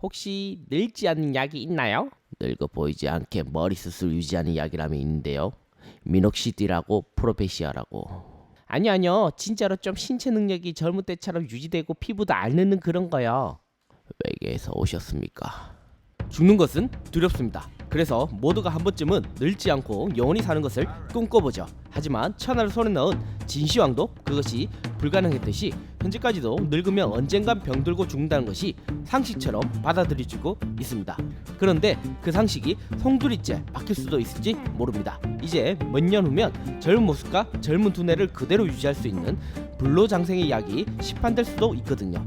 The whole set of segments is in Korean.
혹시 늙지 않는 약이 있나요? 늙어 보이지 않게 머리숱을 유지하는 약이라면 있는데요. 미녹시딜하고 프로페시아라고. 아니요. 진짜로 좀 신체 능력이 젊은 때처럼 유지되고 피부도 안 늙는 그런 거요. 외계에서 오셨습니까? 죽는 것은 두렵습니다. 그래서 모두가 한 번쯤은 늙지 않고 영원히 사는 것을 꿈꿔보죠. 하지만 천하를 손에 넣은 진시황도 그것이 불가능했듯이 현재까지도 늙으면 언젠간 병들고 죽는다는 것이 상식처럼 받아들여지고 있습니다. 그런데 그 상식이 송두리째 바뀔 수도 있을지 모릅니다. 이제 몇 년 후면 젊은 모습과 젊은 두뇌를 그대로 유지할 수 있는 불로장생의 약이 시판될 수도 있거든요.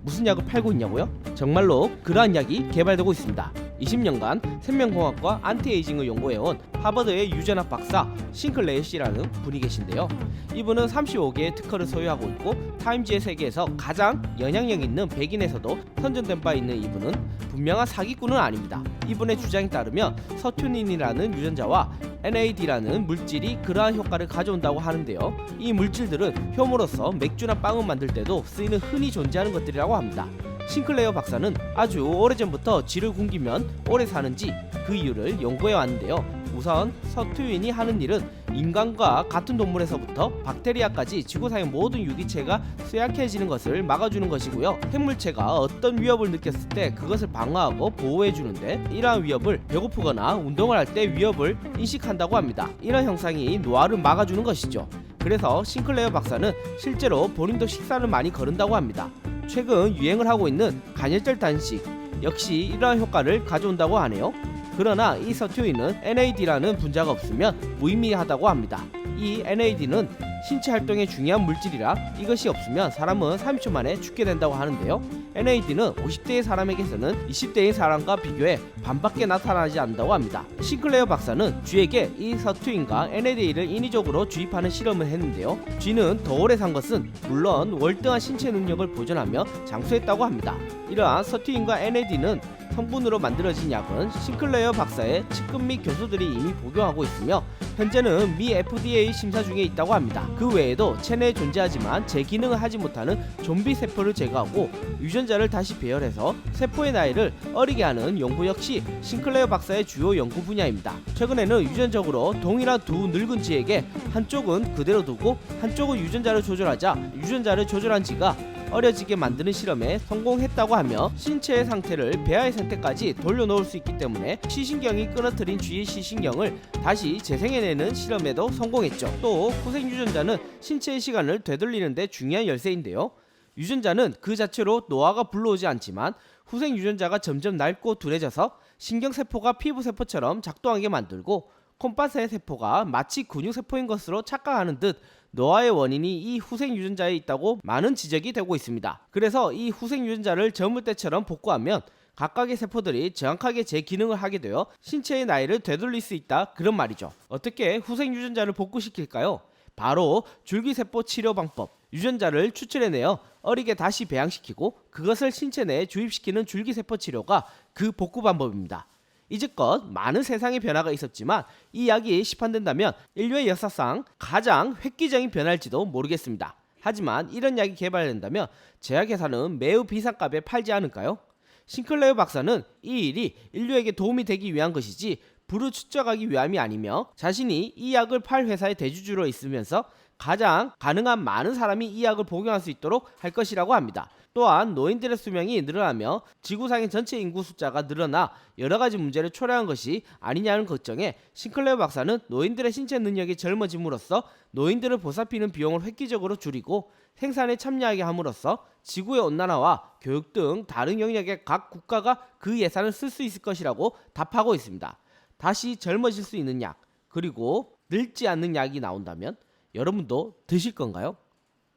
무슨 약을 팔고 있냐고요? 정말로 그러한 약이 개발되고 있습니다. 20년간 생명공학과 안티에이징을 연구해온 하버드의 유전학 박사 싱클레어 씨라는 분이 계신데요. 이분은 35개의 특허를 소유하고 있고 타임지의 세계에서 가장 영향력 있는 백인에서도 선정된 바 있는 이분은 분명한 사기꾼은 아닙니다. 이분의 주장에 따르면 서투닌이라는 유전자와 NAD라는 물질이 그러한 효과를 가져온다고 하는데요. 이 물질들은 효모로서 맥주나 빵을 만들 때도 쓰이는 흔히 존재하는 것들이라고 합니다. 싱클레어 박사는 아주 오래전부터 쥐를 굶기면 오래 사는지 그 이유를 연구해 왔는데요. 우선 서투인이 하는 일은 인간과 같은 동물에서부터 박테리아까지 지구상의 모든 유기체가 쇠약해지는 것을 막아주는 것이고요. 핵물체가 어떤 위협을 느꼈을 때 그것을 방어하고 보호해주는데, 이러한 위협을 배고프거나 운동을 할 때 위협을 인식한다고 합니다. 이런 형상이 노화를 막아주는 것이죠. 그래서 싱클레어 박사는 실제로 본인도 식사를 많이 거른다고 합니다. 최근 유행을 하고 있는 간헐적 단식 역시 이러한 효과를 가져온다고 하네요. 그러나 이 서투인은 NAD라는 분자가 없으면 무의미하다고 합니다. 이 NAD는 신체 활동에 중요한 물질이라 이것이 없으면 사람은 30초 만에 죽게 된다고 하는데요. NAD는 50대의 사람에게서는 20대의 사람과 비교해 반밖에 나타나지 않는다고 합니다. 싱클레어 박사는 쥐에게 이 서투인과 NAD를 인위적으로 주입하는 실험을 했는데요. 쥐는 더 오래 산 것은 물론 월등한 신체 능력을 보존하며 장수했다고 합니다. 이러한 서투인과 NAD는 성분으로 만들어진 약은 싱클레어 박사의 측근 및 교수들이 이미 복용하고 있으며 현재는 미 FDA 심사 중에 있다고 합니다. 그 외에도 체내에 존재하지만 제 기능을 하지 못하는 좀비 세포를 제거하고 유전자를 다시 배열해서 세포의 나이를 어리게 하는 연구 역시 싱클레어 박사의 주요 연구 분야입니다. 최근에는 유전적으로 동일한 두 늙은 쥐에게 한쪽은 그대로 두고 한쪽은 유전자를 조절하자 유전자를 조절한 쥐가 어려지게 만드는 실험에 성공했다고 하며 신체의 상태를 배아의 상태까지 돌려놓을 수 있기 때문에 시신경이 끊어뜨린 쥐의 시신경을 다시 재생해내는 실험에도 성공했죠. 또 후생 유전자는 신체의 시간을 되돌리는 데 중요한 열쇠인데요. 유전자는 그 자체로 노화가 불러오지 않지만 후생 유전자가 점점 낡고 둔해져서 신경세포가 피부세포처럼 작동하게 만들고 콩팥의 세포가 마치 근육세포인 것으로 착각하는 듯 노화의 원인이 이 후생 유전자에 있다고 많은 지적이 되고 있습니다. 그래서 이 후생 유전자를 젊을 때처럼 복구하면 각각의 세포들이 정확하게 제 기능을 하게 되어 신체의 나이를 되돌릴 수 있다, 그런 말이죠. 어떻게 후생 유전자를 복구시킬까요? 바로 줄기세포 치료 방법. 유전자를 추출해내어 어리게 다시 배양시키고 그것을 신체 내에 주입시키는 줄기세포 치료가 그 복구 방법입니다. 이제껏 많은 세상의 변화가 있었지만 이 약이 시판된다면 인류의 역사상 가장 획기적인 변화일지도 모르겠습니다. 하지만 이런 약이 개발된다면 제약회사는 매우 비싼 값에 팔지 않을까요? 싱클레어 박사는 이 일이 인류에게 도움이 되기 위한 것이지 부를 축적하기 위함이 아니며 자신이 이 약을 팔 회사의 대주주로 있으면서 가장 가능한 많은 사람이 이 약을 복용할 수 있도록 할 것이라고 합니다. 또한 노인들의 수명이 늘어나며 지구상의 전체 인구 숫자가 늘어나 여러가지 문제를 초래한 것이 아니냐는 걱정에 싱클레어 박사는 노인들의 신체 능력이 젊어짐으로써 노인들을 보살피는 비용을 획기적으로 줄이고 생산에 참여하게 함으로써 지구의 온난화와 교육 등 다른 영역에 각 국가가 그 예산을 쓸 수 있을 것이라고 답하고 있습니다. 다시 젊어질 수 있는 약, 그리고 늙지 않는 약이 나온다면 여러분도 드실 건가요?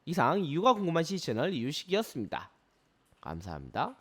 이상 이유가 궁금한 시채널 이유식이었습니다. 감사합니다.